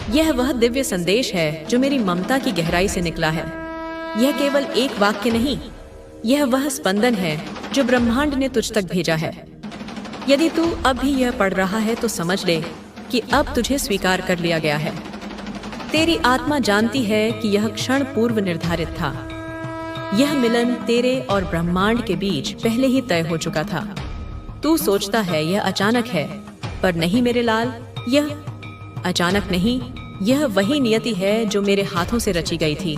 यह वह दिव्य संदेश है जो मेरी ममता की गहराई से निकला है। यह केवल एक वाक्य नहीं, यह वह स्पंदन है जो ब्रह्मांड ने तुझ तक भेजा है। यदि तू अब भी यह पढ़ रहा है तो समझ ले कि अब तुझे स्वीकार कर लिया गया है। तेरी आत्मा जानती है कि यह क्षण पूर्व निर्धारित था। यह मिलन तेरे और ब्रह्मांड के बीच पहले ही तय हो चुका था। तू सोचता है यह अचानक है, पर नहीं मेरे लाल, यह अचानक नहीं, यह वही नियति है जो मेरे हाथों से रची गई थी।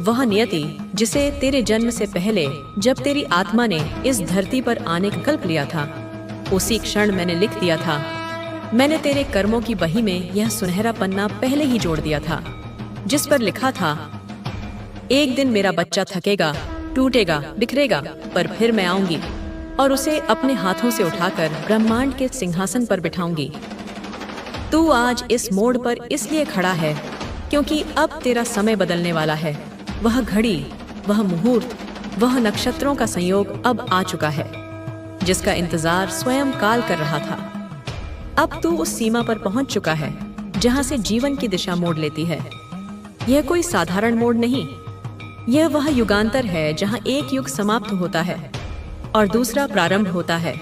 वह नियति जिसे तेरे जन्म से पहले, जब तेरी आत्मा ने इस धरती पर आने का संकल्प लिया था, उसी क्षण मैंने लिख दिया था। मैंने तेरे कर्मों की बही में यह सुनहरा पन्ना पहले ही जोड़ दिया था, जिस पर लिखा था, एक दिन मेरा बच्चा थकेगा, टूटेगा, बिखरेगा, पर फिर मैं आऊंगी और उसे अपने हाथों से उठाकर ब्रह्मांड के सिंहासन पर बिठाऊंगी। तू आज इस मोड़ पर इसलिए खड़ा है क्योंकि अब तेरा समय बदलने वाला है। वह घड़ी, वह मुहूर्त, वह नक्षत्रों का संयोग अब आ चुका है, जिसका इंतजार स्वयं काल कर रहा था। अब तू उस सीमा पर पहुंच चुका है जहां से जीवन की दिशा मोड़ लेती है। यह कोई साधारण मोड़ नहीं, यह वह युगांतर है जहां एक युग समाप्त होता है और दूसरा प्रारंभ होता है,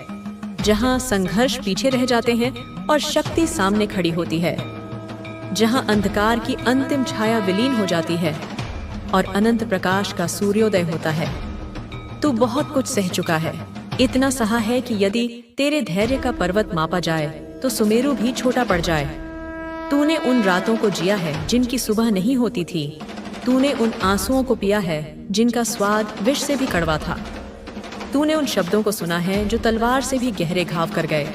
जहां संघर्ष पीछे रह जाते हैं और शक्ति सामने खड़ी होती है, जहां अंधकार की अंतिम छाया विलीन हो जाती है और अनंत प्रकाश का सूर्योदय होता है। तू बहुत कुछ सह चुका है, इतना सहा है कि यदि तेरे धैर्य का पर्वत मापा जाए तो सुमेरु भी छोटा पड़ जाए। तूने उन रातों को जिया है जिनकी सुबह नहीं होती थी। तूने उन आंसुओं को पिया है जिनका स्वाद विष से भी कड़वा था। तूने उन शब्दों को सुना है जो तलवार से भी गहरे घाव कर गए।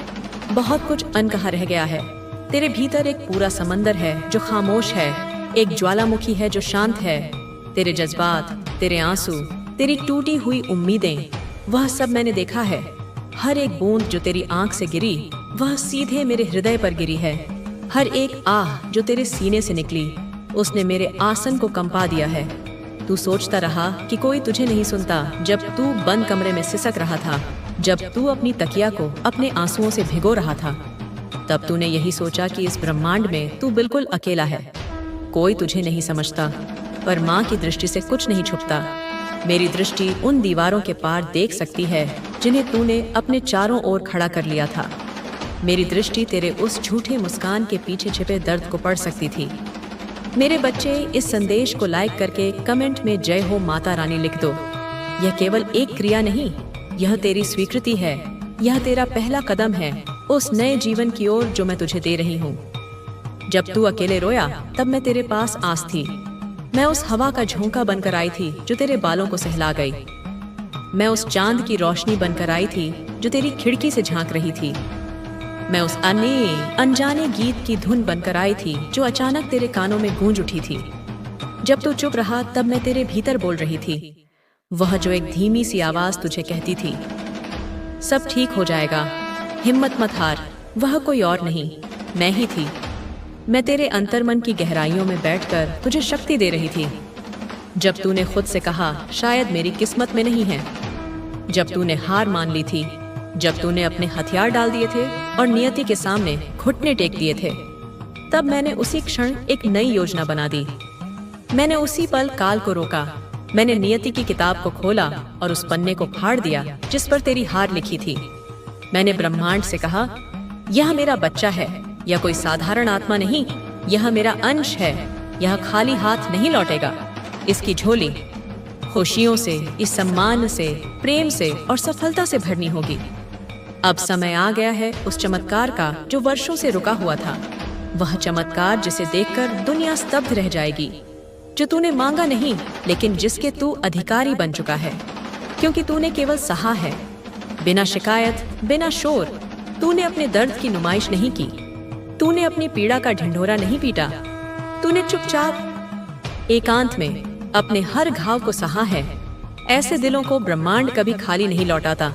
बहुत कुछ अनकहा रह गया है। तेरे भीतर एक पूरा समंदर है जो खामोश है, एक ज्वालामुखी है जो शांत है। तेरे जज्बात, तेरे आंसू, तेरी टूटी हुई उम्मीदें, वह सब मैंने देखा है। हर एक बूंद जो तेरी आंख से गिरी वह सीधे मेरे हृदय पर गिरी है। हर एक आह जो तेरे सीने से निकली उसने मेरे आसन को कंपा दिया है। तू सोचता रहा कि कोई तुझे नहीं सुनता जब तू बंद कमरे में सिसक रहा था, जब तू अपनी तकिया को अपने आंसुओं से भिगो रहा था। तब तूने यही सोचा कि इस ब्रह्मांड में तू बिल्कुल अकेला है। कोई तुझे नहीं समझता, पर माँ की दृष्टि से कुछ नहीं छुपता। मेरी दृष्टि उन दीवारों के पार देख सकती है जिन्हें तूने अपने चारों ओर खड़ा कर लिया था। मेरी दृष्टि तेरे उस झूठे मुस्कान के पीछे छिपे दर्द को पढ़ सकती थी। मेरे बच्चे, इस संदेश को लाइक करके कमेंट में जय हो माता रानी लिख दो। यह केवल एक क्रिया नहीं, यह तेरी स्वीकृति है। यह तेरा पहला कदम है उस नए जीवन की ओर जो मैं तुझे दे रही हूँ। जब तू अकेले रोया तब मैं तेरे पास आस थी। मैं उस हवा का झोंका बनकर आई थी जो तेरे बालों को सहला गई। मैं उस चांद की रोशनी बनकर आई थी जो तेरी खिड़की से झांक रही थी। मैं उस अनजाने गीत की धुन बनकर आई थी जो अचानक तेरे कानों में गूंज उठी थी। जब तू चुप रहा तब मैं तेरे भीतर बोल रही थी, वह जो एक धीमी सी आवाज तुझे कहती थी, सब ठीक हो जाएगा, हिम्मत मत हार। वह कोई और नहीं, मैं ही थी। मैं तेरे अंतर्मन की गहराइयों में बैठकर तुझे शक्ति दे रही थी। जब तूने खुद से कहा शायद मेरी किस्मत में नहीं है, जब तूने हार मान ली थी, जब तूने अपने हथियार डाल दिए थे और नियति के सामने घुटने टेक दिए थे, तब मैंने उसी क्षण एक नई योजना बना दी। मैंने उसी पल काल को रोका। मैंने नियति की किताब को खोला और उस पन्ने को फाड़ दिया जिस पर तेरी हार लिखी थी। मैंने ब्रह्मांड से कहा, यह मेरा बच्चा है, यह कोई साधारण आत्मा नहीं, यह मेरा अंश है। यह खाली हाथ नहीं लौटेगा। इसकी झोली खुशियों से, इस सम्मान से, प्रेम से और सफलता से भरनी होगी। अब समय आ गया है उस चमत्कार का जो वर्षों से रुका हुआ था। वह चमत्कार जिसे देखकर दुनिया स्तब्ध रह जाएगी, जो तूने मांगा नहीं लेकिन जिसके तू अधिकारी बन चुका है, क्योंकि तूने केवल सहा है, बिना शिकायत, बिना शोर। तूने अपने दर्द की नुमाइश नहीं की, तूने अपनी पीड़ा का ढिंढोरा नहीं पीटा। तूने चुपचाप एकांत में अपने हर घाव को सहा है। ऐसे दिलों को ब्रह्मांड कभी खाली नहीं लौटाता।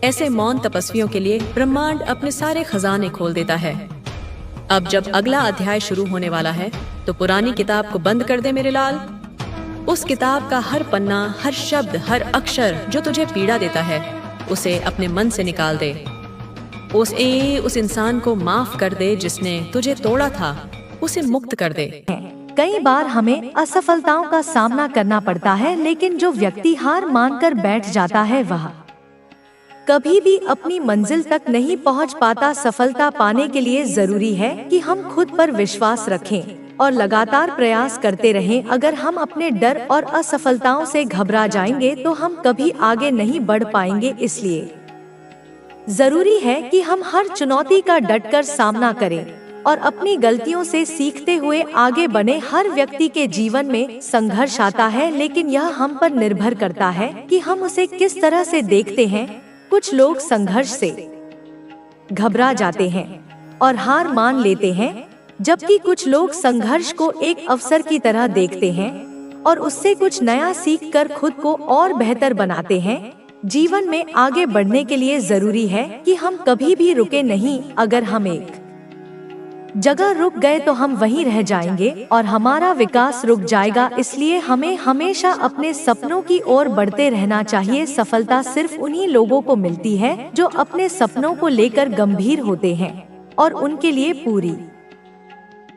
ऐसे मौन तपस्वियों के लिए ब्रह्मांड अपने सारे खजाने खोल देता है। अब जब अगला अध्याय शुरू होने वाला है तो पुरानी किताब को बंद कर दे मेरे लाल। उस किताब का हर पन्ना, हर शब्द, हर अक्षर जो तुझे पीड़ा देता है, उसे अपने मन से निकाल दे। उस इंसान को माफ कर दे जिसने तुझे तोड़ा था, उसे मुक्त कर दे। कई बार हमें असफलताओं का सामना करना पड़ता है, लेकिन जो व्यक्ति हार मानकर बैठ जाता है वह कभी भी अपनी मंजिल तक नहीं पहुंच पाता। सफलता पाने के लिए जरूरी है कि हम खुद पर विश्वास रखें और लगातार प्रयास करते रहें। अगर हम अपने डर और असफलताओं से घबरा जाएंगे तो हम कभी आगे नहीं बढ़ पाएंगे। इसलिए जरूरी है कि हम हर चुनौती का डटकर सामना करें और अपनी गलतियों से सीखते हुए आगे बढ़ें। हर व्यक्ति के जीवन में संघर्ष आता है, लेकिन यह हम पर निर्भर करता है कि हम उसे किस तरह से देखते हैं। कुछ लोग संघर्ष से घबरा जाते हैं और हार मान लेते हैं, जबकि कुछ लोग संघर्ष को एक अवसर की तरह देखते हैं और उससे कुछ नया सीखकर खुद को और बेहतर बनाते हैं। जीवन में आगे बढ़ने के लिए जरूरी है कि हम कभी भी रुके नहीं। अगर हम एक जगह रुक गए तो हम वहीं रह जाएंगे और हमारा विकास रुक जाएगा। इसलिए हमें हमेशा अपने सपनों की ओर बढ़ते रहना चाहिए। सफलता सिर्फ उन्हीं लोगों को मिलती है जो अपने सपनों को लेकर गंभीर होते हैं और उनके लिए पूरी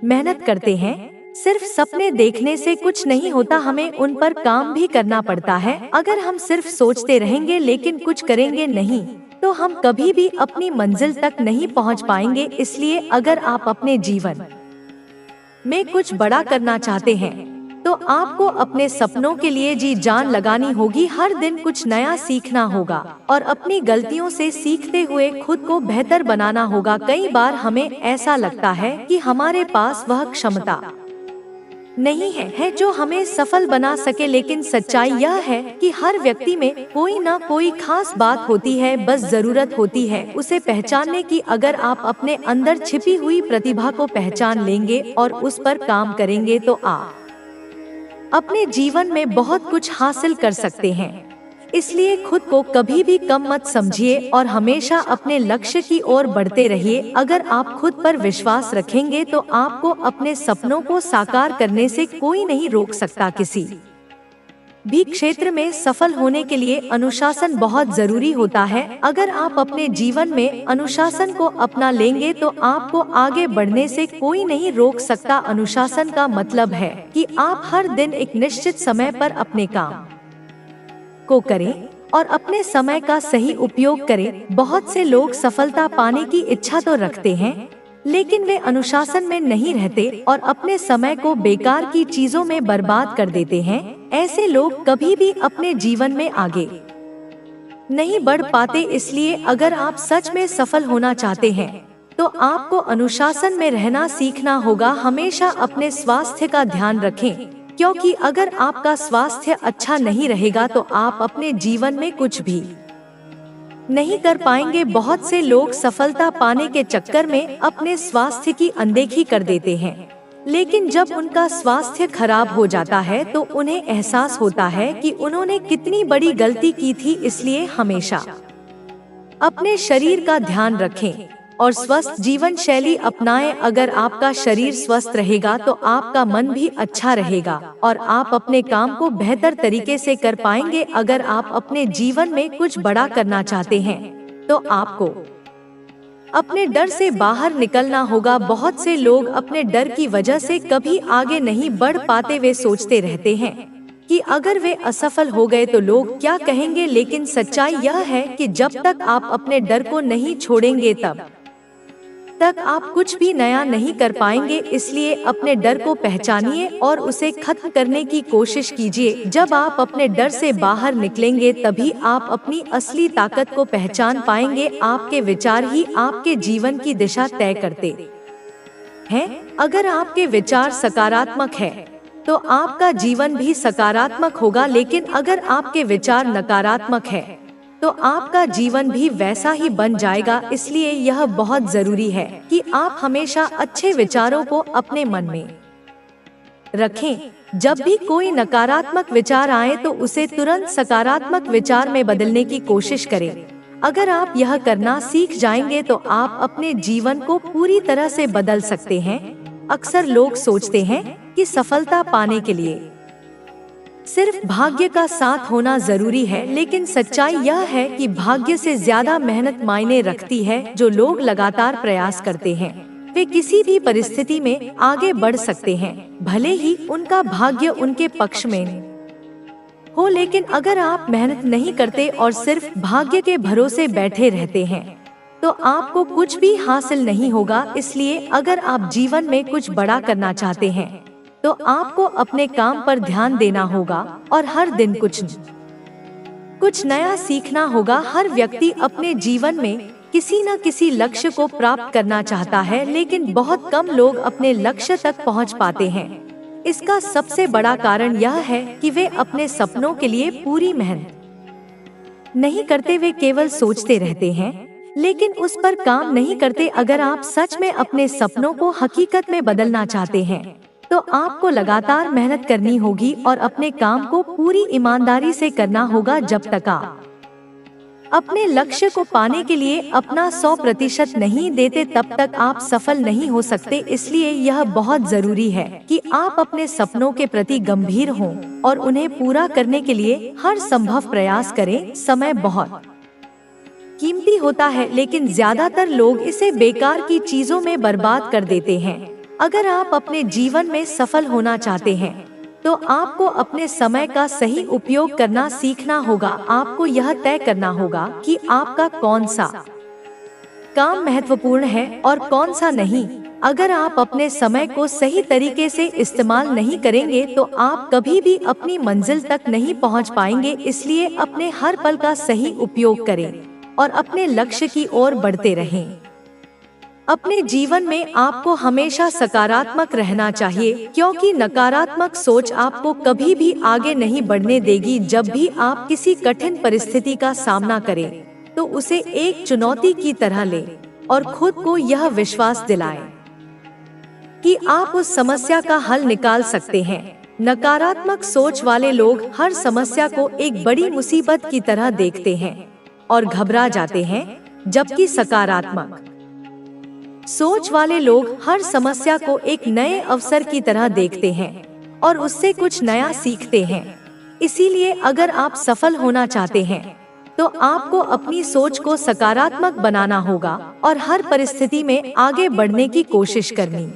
मेहनत करते हैं। सिर्फ सपने देखने से कुछ नहीं होता, हमें उन पर काम भी करना पड़ता है। अगर हम सिर्फ सोचते रहेंगे लेकिन कुछ करेंगे नहीं तो हम कभी भी अपनी मंजिल तक नहीं पहुंच पाएंगे। इसलिए अगर आप अपने जीवन में कुछ बड़ा करना चाहते हैं तो आपको अपने सपनों के लिए जी जान लगानी होगी। हर दिन कुछ नया सीखना होगा और अपनी गलतियों से सीखते हुए खुद को बेहतर बनाना होगा। कई बार हमें ऐसा लगता है कि हमारे पास वह क्षमता नहीं है जो हमें सफल बना सके, लेकिन सच्चाई यह है कि हर व्यक्ति में कोई ना कोई खास बात होती है। बस जरूरत होती है उसे पहचानने की। अगर आप अपने अंदर छिपी हुई प्रतिभा को पहचान लेंगे और उस पर काम करेंगे तो आप अपने जीवन में बहुत कुछ हासिल कर सकते हैं। इसलिए खुद को कभी भी कम मत समझिए और हमेशा अपने लक्ष्य की ओर बढ़ते रहिए। अगर आप खुद पर विश्वास रखेंगे तो आपको अपने सपनों को साकार करने से कोई नहीं रोक सकता। किसी भी क्षेत्र में सफल होने के लिए अनुशासन बहुत जरूरी होता है। अगर आप अपने जीवन में अनुशासन को अपना लेंगे तो आपको आगे बढ़ने से कोई नहीं रोक सकता। अनुशासन का मतलब है कि आप हर दिन एक निश्चित समय पर अपने काम को करें और अपने समय का सही उपयोग करें। बहुत से लोग सफलता पाने की इच्छा तो रखते हैं, लेकिन वे अनुशासन में नहीं रहते और अपने समय को बेकार की चीजों में बर्बाद कर देते हैं। ऐसे लोग कभी भी अपने जीवन में आगे नहीं बढ़ पाते। इसलिए अगर आप सच में सफल होना चाहते हैं तो आपको अनुशासन में रहना सीखना होगा। हमेशा अपने स्वास्थ्य का ध्यान रखें, क्योंकि अगर आपका स्वास्थ्य अच्छा नहीं रहेगा तो आप अपने जीवन में कुछ भी नहीं कर पाएंगे। बहुत से लोग सफलता पाने के चक्कर में अपने स्वास्थ्य की अनदेखी कर देते हैं, लेकिन जब उनका स्वास्थ्य खराब हो जाता है तो उन्हें एहसास होता है कि उन्होंने कितनी बड़ी गलती की थी। इसलिए हमेशा अपने शरीर का ध्यान रखें और स्वस्थ जीवन शैली अपनाएं। अगर आपका शरीर स्वस्थ रहेगा तो आपका मन भी अच्छा रहेगा और आप अपने काम को बेहतर तरीके से कर पाएंगे। अगर आप अपने जीवन में कुछ बड़ा करना चाहते हैं तो आपको अपने डर से बाहर निकलना होगा। बहुत से लोग अपने डर की वजह से कभी आगे नहीं बढ़ पाते। वे सोचते रहते हैं कि अगर वे असफल हो गए तो लोग क्या कहेंगे, लेकिन सच्चाई यह है कि जब तक आप अपने डर को नहीं छोड़ेंगे तब तक आप कुछ भी नया नहीं कर पाएंगे। इसलिए अपने डर को पहचानिए और उसे खत्म करने की कोशिश कीजिए। जब आप अपने डर से बाहर निकलेंगे तभी आप अपनी असली ताकत को पहचान पाएंगे। आपके विचार ही आपके जीवन की दिशा तय करते हैं। अगर आपके विचार सकारात्मक है तो आपका जीवन भी सकारात्मक होगा, लेकिन अगर आपके विचार नकारात्मक है तो आपका जीवन भी वैसा ही बन जाएगा। इसलिए यह बहुत जरूरी है कि आप हमेशा अच्छे विचारों को अपने मन में रखें। जब भी कोई नकारात्मक विचार आए तो उसे तुरंत सकारात्मक विचार में बदलने की कोशिश करें। अगर आप यह करना सीख जाएंगे तो आप अपने जीवन को पूरी तरह से बदल सकते हैं। अक्सर लोग सोचते हैं कि सफलता पाने के लिए सिर्फ भाग्य का साथ होना जरूरी है, लेकिन सच्चाई यह है कि भाग्य से ज्यादा मेहनत मायने रखती है। जो लोग लगातार प्रयास करते हैं वे किसी भी परिस्थिति में आगे बढ़ सकते हैं, भले ही उनका भाग्य उनके पक्ष में हो। लेकिन अगर आप मेहनत नहीं करते और सिर्फ भाग्य के भरोसे बैठे रहते हैं तो आपको कुछ भी हासिल नहीं होगा। इसलिए अगर आप जीवन में कुछ बड़ा करना चाहते हैं तो आपको अपने काम पर ध्यान देना होगा और हर दिन कुछ नया सीखना होगा। हर व्यक्ति अपने जीवन में किसी न किसी लक्ष्य को प्राप्त करना चाहता है, लेकिन बहुत कम लोग अपने लक्ष्य तक पहुंच पाते हैं। इसका सबसे बड़ा कारण यह है कि वे अपने सपनों के लिए पूरी मेहनत नहीं करते। वे केवल सोचते रहते हैं लेकिन उस पर काम नहीं करते। अगर आप सच में अपने सपनों को हकीकत में बदलना चाहते हैं तो आपको लगातार मेहनत करनी होगी और अपने काम को पूरी ईमानदारी से करना होगा। जब तक आप अपने लक्ष्य को पाने के लिए अपना 100% नहीं देते तब तक आप सफल नहीं हो सकते। इसलिए यह बहुत जरूरी है कि आप अपने सपनों के प्रति गंभीर हों और उन्हें पूरा करने के लिए हर संभव प्रयास करें। समय बहुत कीमती होता है लेकिन ज्यादातर लोग इसे बेकार की चीजों में बर्बाद कर देते हैं। अगर आप अपने जीवन में सफल होना चाहते हैं तो आपको अपने समय का सही उपयोग करना सीखना होगा। आपको यह तय करना होगा कि आपका कौन सा काम महत्वपूर्ण है और कौन सा नहीं। अगर आप अपने समय को सही तरीके से इस्तेमाल नहीं करेंगे तो आप कभी भी अपनी मंजिल तक नहीं पहुंच पाएंगे। इसलिए अपने हर पल का सही उपयोग करें और अपने लक्ष्य की ओर बढ़ते रहें। अपने जीवन में आपको हमेशा सकारात्मक रहना चाहिए, क्योंकि नकारात्मक सोच आपको कभी भी आगे नहीं बढ़ने देगी। जब भी आप किसी कठिन परिस्थिति का सामना करें तो उसे एक चुनौती की तरह लें और खुद को यह विश्वास दिलाएं कि आप उस समस्या का हल निकाल सकते हैं। नकारात्मक सोच वाले लोग हर समस्या को एक बड़ी मुसीबत की तरह देखते हैं और घबरा जाते हैं, जबकि सकारात्मक सोच वाले लोग हर समस्या को एक नए अवसर की तरह देखते हैं और उससे कुछ नया सीखते हैं। इसीलिए अगर आप सफल होना चाहते हैं तो आपको अपनी सोच को सकारात्मक बनाना होगा और हर परिस्थिति में आगे बढ़ने की कोशिश करनी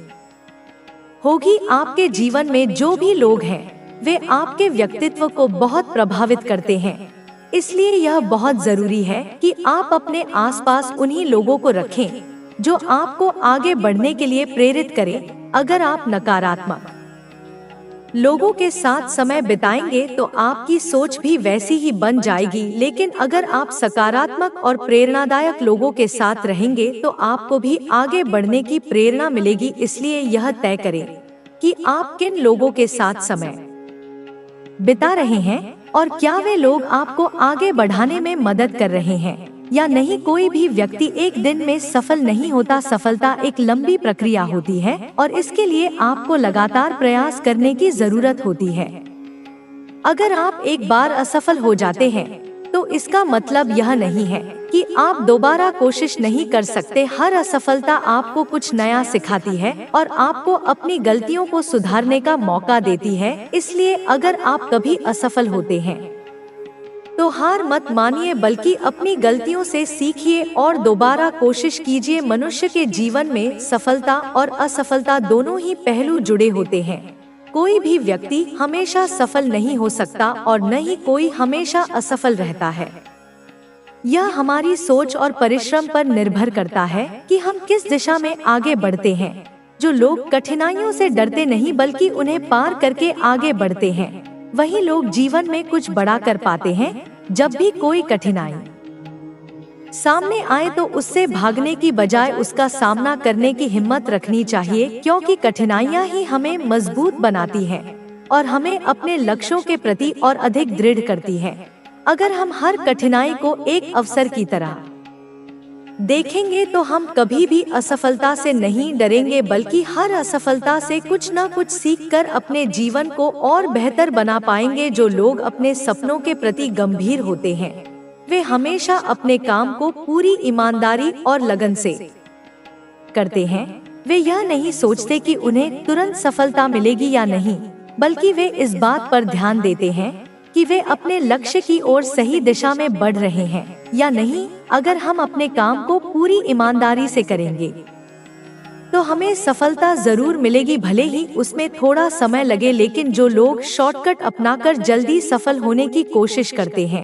होगी। आपके जीवन में जो भी लोग हैं वे आपके व्यक्तित्व को बहुत प्रभावित करते हैं। इसलिए यह बहुत जरूरी है कि आप अपने आसपास उन्हीं लोगों को रखें जो आपको आगे बढ़ने के लिए प्रेरित करें। अगर आप नकारात्मक लोगों के साथ समय बिताएंगे तो आपकी सोच भी वैसी ही बन जाएगी, लेकिन अगर आप सकारात्मक और प्रेरणादायक लोगों के साथ रहेंगे तो आपको भी आगे बढ़ने की प्रेरणा मिलेगी। इसलिए यह तय करें कि आप किन लोगों के साथ समय बिता रहे हैं और क्या वे लोग आपको आगे बढ़ाने में मदद कर रहे हैं या नहीं। कोई भी व्यक्ति एक दिन में सफल नहीं होता। सफलता एक लंबी प्रक्रिया होती है और इसके लिए आपको लगातार प्रयास करने की जरूरत होती है। अगर आप एक बार असफल हो जाते हैं तो इसका मतलब यह नहीं है कि आप दोबारा कोशिश नहीं कर सकते। हर असफलता आपको कुछ नया सिखाती है और आपको अपनी गलतियों को सुधारने का मौका देती है। इसलिए अगर आप कभी असफल होते हैं तो हार मत मानिए, बल्कि अपनी गलतियों से सीखिए और दोबारा कोशिश कीजिए। मनुष्य के जीवन में सफलता और असफलता दोनों ही पहलू जुड़े होते हैं। कोई भी व्यक्ति हमेशा सफल नहीं हो सकता और न ही कोई हमेशा असफल रहता है। यह हमारी सोच और परिश्रम पर निर्भर करता है कि हम किस दिशा में आगे बढ़ते हैं। जो लोग कठिनाइयों से डरते नहीं बल्कि उन्हें पार करके आगे बढ़ते हैं, वही लोग जीवन में कुछ बड़ा कर पाते हैं। जब भी कोई कठिनाई सामने आए तो उससे भागने की बजाय उसका सामना करने की हिम्मत रखनी चाहिए, क्योंकि कठिनाइयां ही हमें मजबूत बनाती हैं और हमें अपने लक्ष्यों के प्रति और अधिक दृढ़ करती हैं। अगर हम हर कठिनाई को एक अवसर की तरह देखेंगे तो हम कभी भी असफलता से नहीं डरेंगे, बल्कि हर असफलता से कुछ न कुछ सीखकर अपने जीवन को और बेहतर बना पाएंगे। जो लोग अपने सपनों के प्रति गंभीर होते हैं वे हमेशा अपने काम को पूरी ईमानदारी और लगन से करते हैं। वे यह नहीं सोचते कि उन्हें तुरंत सफलता मिलेगी या नहीं, बल्कि वे इस बात पर ध्यान देते हैं कि वे अपने लक्ष्य की ओर सही दिशा में बढ़ रहे हैं या नहीं। अगर हम अपने काम को पूरी ईमानदारी से करेंगे तो हमें सफलता जरूर मिलेगी, भले ही उसमें थोड़ा समय लगे। लेकिन जो लोग शॉर्टकट अपनाकर जल्दी सफल होने की कोशिश करते हैं,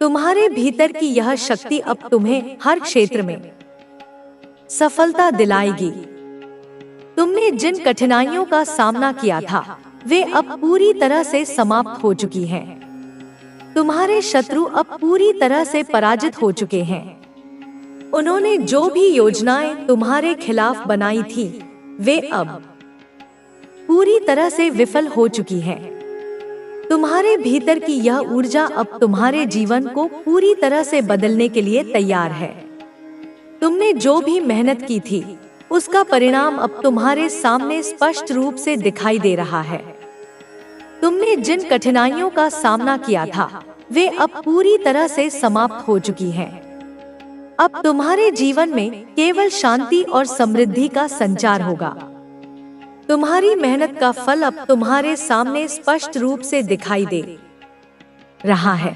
तुम्हारे भीतर की यह शक्ति अब तुम्हें हर क्षेत्र में सफलता दिलाएगी। तुमने जिन कठिनाइयों का सामना किया था वे अब पूरी तरह से समाप्त हो चुकी हैं। तुम्हारे शत्रु अब पूरी तरह से पराजित हो चुके हैं। उन्होंने जो भी योजनाएं तुम्हारे खिलाफ बनाई थी वे अब पूरी तरह से विफल हो चुकी हैं। तुम्हारे भीतर की यह ऊर्जा अब तुम्हारे जीवन को पूरी तरह से बदलने के लिए तैयार है। तुमने जो भी मेहनत की थी उसका परिणाम अब तुम्हारे सामने स्पष्ट रूप से दिखाई दे रहा है। तुमने जिन कठिनाइयों का सामना किया था वे अब पूरी तरह से समाप्त हो चुकी हैं। अब तुम्हारे जीवन में केवल शांति और समृद्धि का संचार होगा। तुम्हारी मेहनत का फल अब तुम्हारे सामने स्पष्ट रूप से दिखाई दे रहा है।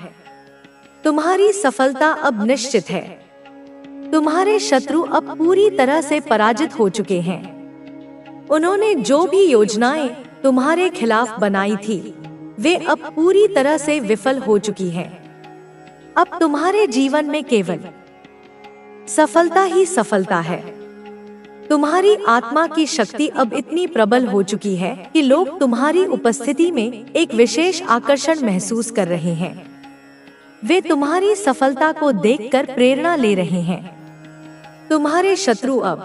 तुम्हारी सफलता अब निश्चित है। तुम्हारे शत्रु अब पूरी तरह से पराजित हो चुके हैं। उन्होंने जो भी योजनाएं तुम्हारे खिलाफ बनाई थी वे अब पूरी तरह से विफल हो चुकी हैं। अब तुम्हारे जीवन में केवल सफलता ही सफलता है। तुम्हारी आत्मा की शक्ति अब इतनी प्रबल हो चुकी है कि लोग तुम्हारी उपस्थिति में एक विशेष आकर्षण महसूस कर रहे हैं। वे तुम्हारी सफलता को देखकर प्रेरणा ले रहे हैं। तुम्हारे शत्रु अब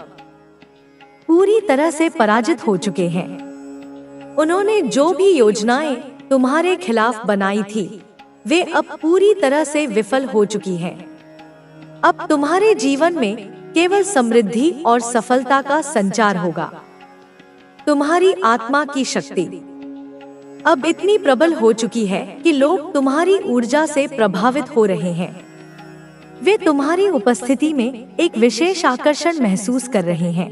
पूरी तरह से पराजित हो चुके हैं। उन्होंने जो भी योजनाएं तुम्हारे खिलाफ बनाई थी वे अब पूरी तरह से विफल हो चुकी हैं। अब तुम्हारे जीवन में केवल समृद्धि और सफलता का संचार होगा। तुम्हारी आत्मा की शक्ति अब इतनी प्रबल हो चुकी है कि लोग तुम्हारी ऊर्जा से प्रभावित हो रहे हैं। वे तुम्हारी उपस्थिति में एक विशेष आकर्षण महसूस कर रहे हैं।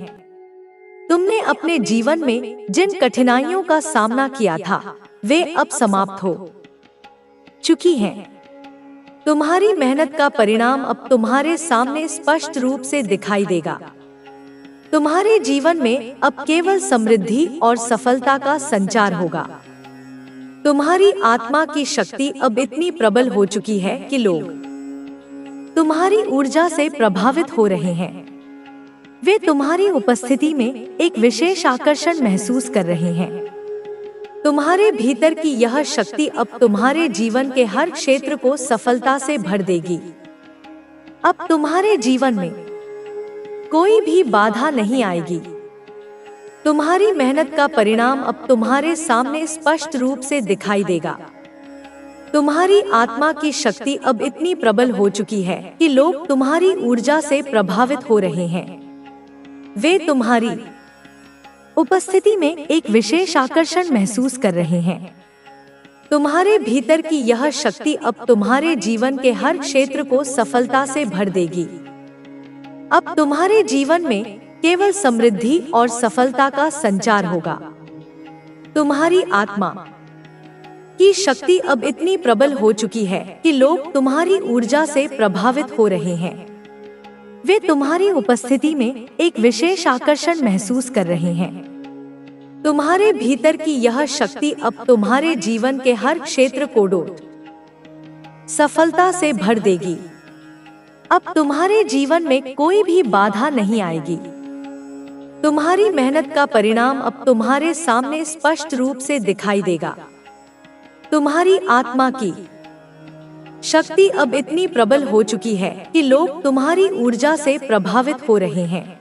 तुमने अपने जीवन में जिन कठिनाइयों का सामना किया था वे अब समाप्त हो चुकी हैं। तुम्हारी मेहनत का परिणाम अब तुम्हारे सामने स्पष्ट रूप से दिखाई देगा। तुम्हारे जीवन में अब केवल समृद्धि और सफलता का संचार होगा। तुम्हारी आत्मा की शक्ति अब इतनी प्रबल हो चुकी है कि लोग तुम्हारी ऊर्जा से प्रभावित हो रहे हैं। वे तुम्हारी उपस्थिति में एक विशेष आकर्षण महसूस कर रहे हैं। तुम्हारे भीतर की यह शक्ति अब तुम्हारे जीवन के हर क्षेत्र को सफलता से भर देगी। अब तुम्हारे जीवन में कोई भी बाधा नहीं आएगी। तुम्हारी मेहनत का परिणाम अब तुम्हारे सामने स्पष्ट रूप से दिखाई देगा। तुम्हारी आत्मा की शक्ति अब इतनी प्रबल हो चुकी है कि लोग तुम्हारी ऊर्जा से प्रभावित हो रहे हैं। वे तुम्हारी उपस्थिति में एक विशेष आकर्षण महसूस कर रहे हैं। तुम्हारे भीतर की यह शक्ति अब तुम्हारे जीवन के हर क्षेत्र को सफलता से भर देगी। अब तुम्हारे जीवन में केवल समृद्धि और सफलता का संचार होगा। तुम्हारी आत्मा की शक्ति अब इतनी प्रबल हो चुकी है कि लोग तुम्हारी ऊर्जा से प्रभावित हो रहे हैं। वे तुम्हारी उपस्थिति में एक विशेष आकर्षण महसूस कर रहे हैं। तुम्हारे भीतर की यह शक्ति अब तुम्हारे जीवन के हर क्षेत्र को सफलता से भर देगी। अब तुम्हारे जीवन में कोई भी बाधा नहीं आएगी। तुम्हारी मेहनत का परिणाम अब तुम्हारे सामने स्पष्ट रूप से दिखाई देगा। तुम्हारी आत्मा की शक्ति अब इतनी प्रबल हो चुकी है कि लोग तुम्हारी ऊर्जा से प्रभावित हो रहे हैं।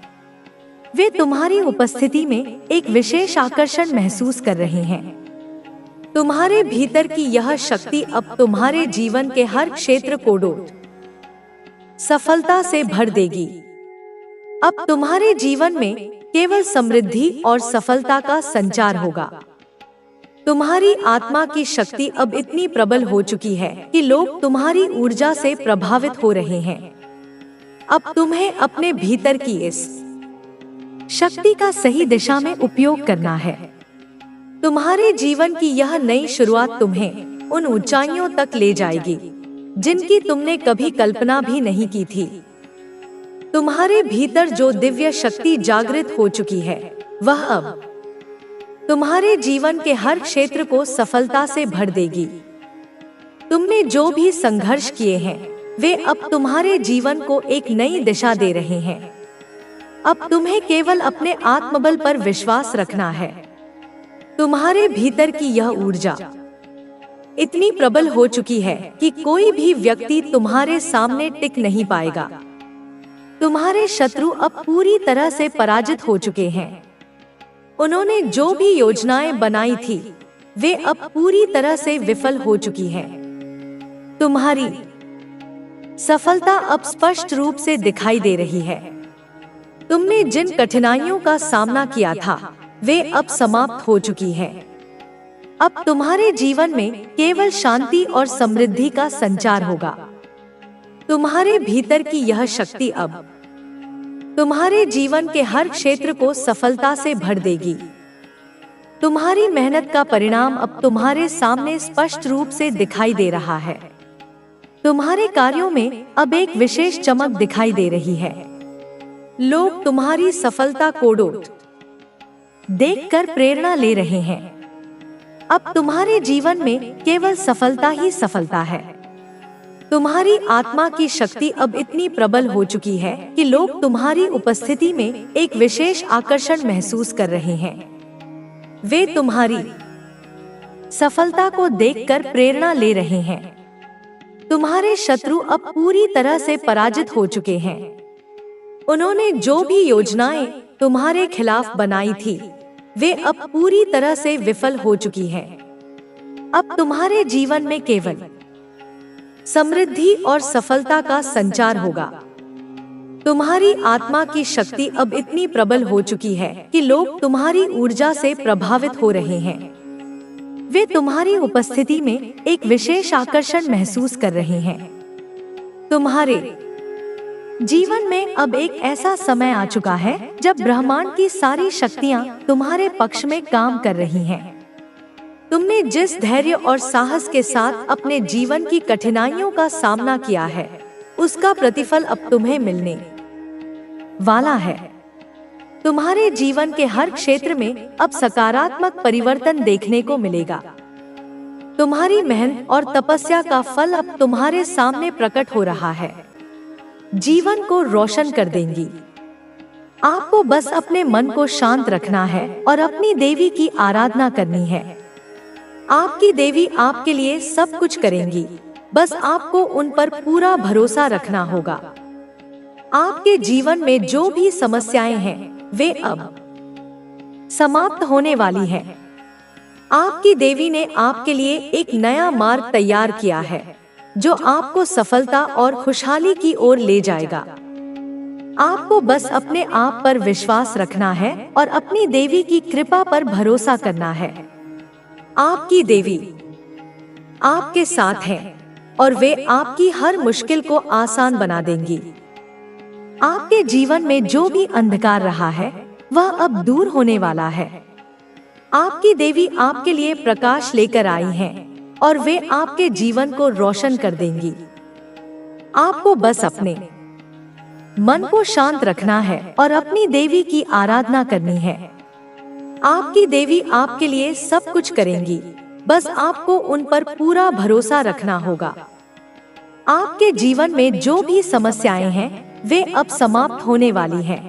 वे तुम्हारी उपस्थिति में एक विशेष आकर्षण महसूस कर रहे हैं। तुम्हारे भीतर की यह शक्ति अब तुम्हारे जीवन के हर क्षेत्र को सफलता से भर देगी। अब तुम्हारे जीवन में केवल समृद्धि और सफलता का संचार होगा। तुम्हारी आत्मा की शक्ति अब इतनी प्रबल हो चुकी है कि लोग तुम्हारी ऊर्जा से प्रभावित हो रहे हैं। अब तुम्हें अपने भीतर की इस शक्ति का सही दिशा में उपयोग करना है। तुम्हारे जीवन की यह नई शुरुआत तुम्हें उन ऊंचाइयों तक ले जाएगी जिनकी तुमने कभी कल्पना भी नहीं की थी। तुम्हारे भीतर जो दिव्य शक्ति जागृत हो चुकी है, वह अब तुम्हारे जीवन के हर क्षेत्र को सफलता से भर देगी। तुमने जो भी संघर्ष किए हैं, वे अब तुम्हारे जीवन को एक नई दिशा दे रहे हैं। अब तुम्हें केवल अपने आत्मबल पर विश्वास रखना है। तुम्हारे भीतर की यह ऊर्जा इतनी प्रबल हो चुकी है कि कोई भी व्यक्ति तुम्हारे सामने टिक नहीं पाएगा। तुम्हारे शत्रु अब पूरी तरह से पराजित हो चुके हैं। उन्होंने जो भी योजनाएं बनाई थी, वे अब पूरी तरह से विफल हो चुकी हैं। तुम्हारी सफलता अब स्पष्ट रूप से दिखाई दे रही है। तुमने जिन कठिनाइयों का सामना किया था, वे अब समाप्त हो चुकी हैं। अब तुम्हारे जीवन में केवल शांति और समृद्धि का संचार होगा। तुम्हारे भीतर की यह शक्ति अब तुम्हारे जीवन के हर क्षेत्र को सफलता से भर देगी। तुम्हारी मेहनत का परिणाम अब तुम्हारे सामने स्पष्ट रूप से दिखाई दे रहा है। तुम्हारे कार्यों में अब एक विशेष चमक दिखाई दे रही है। लोग तुम्हारी सफलता को देखकर प्रेरणा ले रहे हैं। अब तुम्हारे जीवन में केवल सफलता ही सफलता है। तुम्हारी आत्मा की शक्ति अब इतनी प्रबल हो चुकी है कि लोग तुम्हारी उपस्थिति में एक विशेष आकर्षण महसूस कर रहे हैं। वे तुम्हारी सफलता को देखकर प्रेरणा ले रहे हैं। तुम्हारे शत्रु अब पूरी तरह से पराजित हो चुके हैं। उन्होंने जो भी योजनाएं तुम्हारे खिलाफ बनाई थी, वे अब पूरी तरह से विफल हो चुकी हैं। अब तुम्हारे जीवन में केवल समृद्धि और सफलता का संचार होगा। तुम्हारी आत्मा की शक्ति अब इतनी प्रबल हो चुकी है कि लोग तुम्हारी ऊर्जा से प्रभावित हो रहे हैं। वे तुम्हारी उपस्थिति में एक विशेष आकर्षण महसूस कर रहे हैं। तुम्हारे जीवन में अब एक ऐसा समय आ चुका है जब ब्रह्मांड की सारी शक्तियां तुम्हारे पक्ष में काम कर रही हैं। तुमने जिस धैर्य और साहस के साथ अपने जीवन की कठिनाइयों का सामना किया है, उसका प्रतिफल अब तुम्हें मिलने वाला है। तुम्हारे जीवन के हर क्षेत्र में अब सकारात्मक परिवर्तन देखने को मिलेगा। तुम्हारी मेहनत और तपस्या का फल अब तुम्हारे सामने प्रकट हो रहा है, जीवन को रोशन कर देंगी। आपको बस अपने मन को शांत रखना है और अपनी देवी की आराधना करनी है। आपकी देवी आपके लिए सब कुछ करेंगी, बस आपको उन पर पूरा भरोसा रखना होगा। आपके जीवन में जो भी समस्याएं हैं, वे अब समाप्त होने वाली हैं। आपकी देवी ने आपके लिए एक नया मार्ग तैयार किया है, जो आपको सफलता और खुशहाली की ओर ले जाएगा। आपको बस अपने आप पर विश्वास रखना है और अपनी देवी की कृपा पर भरोसा करना है। आपकी देवी आपके साथ है और वे आपकी हर मुश्किल को आसान बना देंगी। आपके जीवन में जो भी अंधकार रहा है, वह अब दूर होने वाला है। आपकी देवी आपके लिए प्रकाश लेकर आई हैं और वे आपके जीवन को रोशन कर देंगी। आपको बस अपने मन को शांत रखना है और अपनी देवी की आराधना करनी है। आपकी देवी आपके लिए सब कुछ करेंगी, बस आपको उन पर पूरा भरोसा रखना होगा। आपके जीवन में जो भी समस्याएं हैं, वे अब समाप्त होने वाली हैं।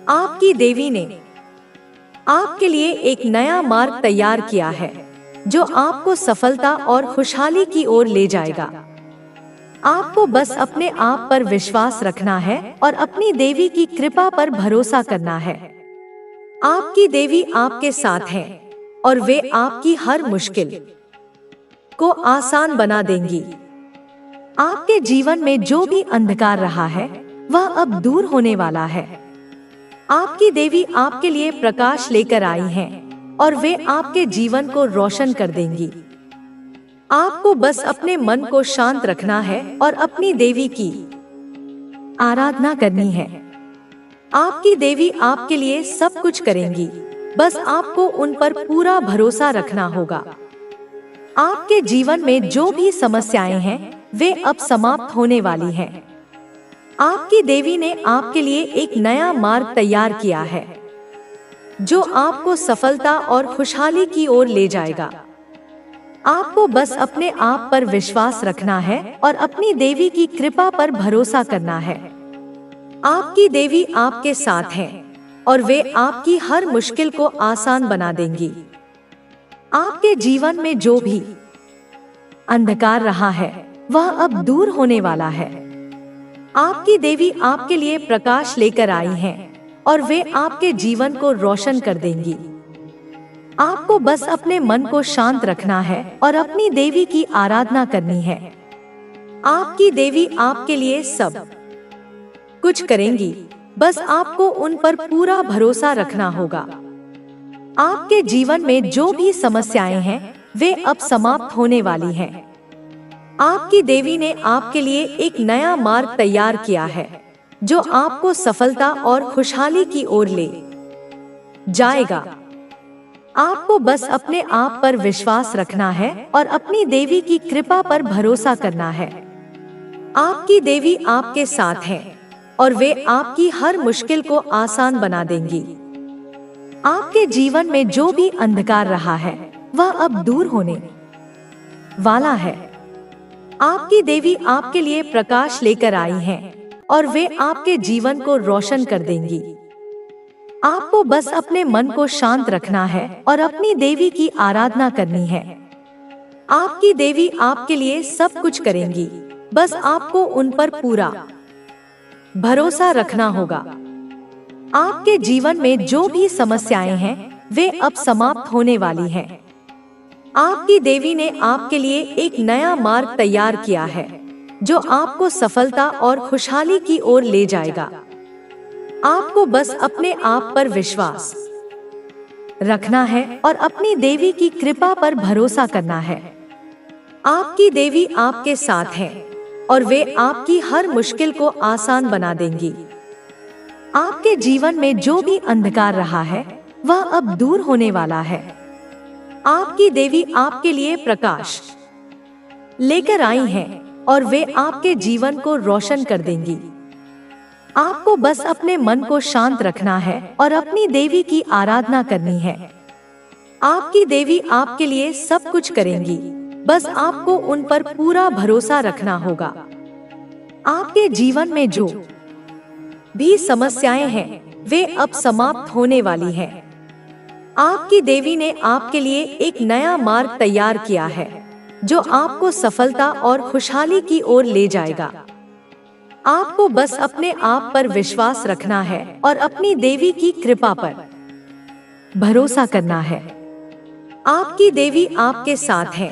आपकी देवी ने आपके लिए एक नया मार्ग तैयार किया है, जो आपको सफलता और खुशहाली की ओर ले जाएगा। आपको बस अपने आप पर विश्वास रखना है और अपनी देवी की कृपा पर भरोसा करना है। आपकी देवी आपके साथ है और वे आपकी हर मुश्किल को आसान बना देंगी। आपके जीवन में जो भी अंधकार रहा है, वह अब दूर होने वाला है। आपकी देवी आपके लिए प्रकाश लेकर आई हैं और वे आपके जीवन को रोशन कर देंगी। आपको बस अपने मन को शांत रखना है और अपनी देवी की आराधना करनी है। आपकी देवी आपके लिए सब कुछ करेंगी, बस आपको उन पर पूरा भरोसा रखना होगा। आपके जीवन में जो भी समस्याएं हैं, वे अब समाप्त होने वाली हैं। आपकी देवी ने आपके लिए एक नया मार्ग तैयार किया है जो आपको सफलता और खुशहाली की ओर ले जाएगा। आपको बस अपने आप पर विश्वास रखना है और अपनी देवी की कृपा पर भरोसा करना है। आपकी देवी आपके साथ है और वे आपकी हर मुश्किल को आसान बना देंगी। आपके जीवन में जो भी अंधकार रहा है वह अब दूर होने वाला है। आपकी देवी आपके लिए प्रकाश लेकर आई हैं और वे आपके जीवन को रोशन कर देंगी। आपको बस अपने मन को शांत रखना है और अपनी देवी की आराधना करनी है। आपकी देवी आपके लिए सब कुछ करेंगी, बस आपको उन पर पूरा भरोसा रखना होगा। आपके जीवन में जो भी समस्याएं हैं वे अब समाप्त होने वाली हैं। आपकी देवी ने आपके लिए एक नया मार्ग तैयार किया है जो आपको सफलता और खुशहाली की ओर ले जाएगा। आपको बस अपने आप पर विश्वास रखना है और अपनी देवी की कृपा पर भरोसा करना है। आपकी देवी आपके साथ है और वे आपकी हर मुश्किल को आसान बना देंगी। आपके जीवन में जो भी अंधकार रहा है वह अब दूर होने वाला है। आपकी देवी आपके लिए प्रकाश लेकर आई हैं और वे आपके जीवन को रोशन कर देंगी। आपको बस अपने मन को शांत रखना है और अपनी देवी की आराधना करनी है। आपकी देवी आपके लिए सब कुछ करेंगी, बस आपको उन पर पूरा भरोसा रखना होगा। आपके जीवन में जो भी समस्याएं हैं वे अब समाप्त होने वाली हैं। आपकी देवी ने आपके लिए एक नया मार्ग तैयार किया है जो आपको सफलता और खुशहाली की ओर ले जाएगा। आपको बस अपने आप पर विश्वास रखना है और अपनी देवी की कृपा पर भरोसा करना है। आपकी देवी आपके साथ है और वे आपकी हर मुश्किल को आसान बना देंगी। आपके जीवन में जो भी अंधकार रहा है वह अब दूर होने वाला है। आपकी देवी आपके लिए प्रकाश लेकर आई हैं और वे आपके जीवन को रोशन कर देंगी। आपको बस अपने मन को शांत रखना है और अपनी देवी की आराधना करनी है। आपकी देवी आपके लिए सब कुछ करेंगी, बस आपको उन पर पूरा भरोसा रखना होगा। आपके जीवन में जो भी समस्याएं हैं वे अब समाप्त होने वाली हैं। आपकी देवी ने आपके लिए एक नया मार्ग तैयार किया है जो आपको सफलता और खुशहाली की ओर ले जाएगा। आपको बस अपने आप पर विश्वास रखना है और अपनी देवी की कृपा पर भरोसा करना है। आपकी देवी आपके साथ है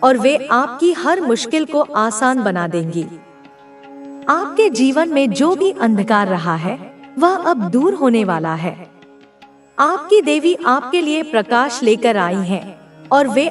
और वे आपकी हर मुश्किल को आसान बना देंगी। आपके जीवन में जो भी अंधकार रहा है वह अब दूर होने वाला है। आपकी देवी आपके लिए प्रकाश लेकर आई हैं और वे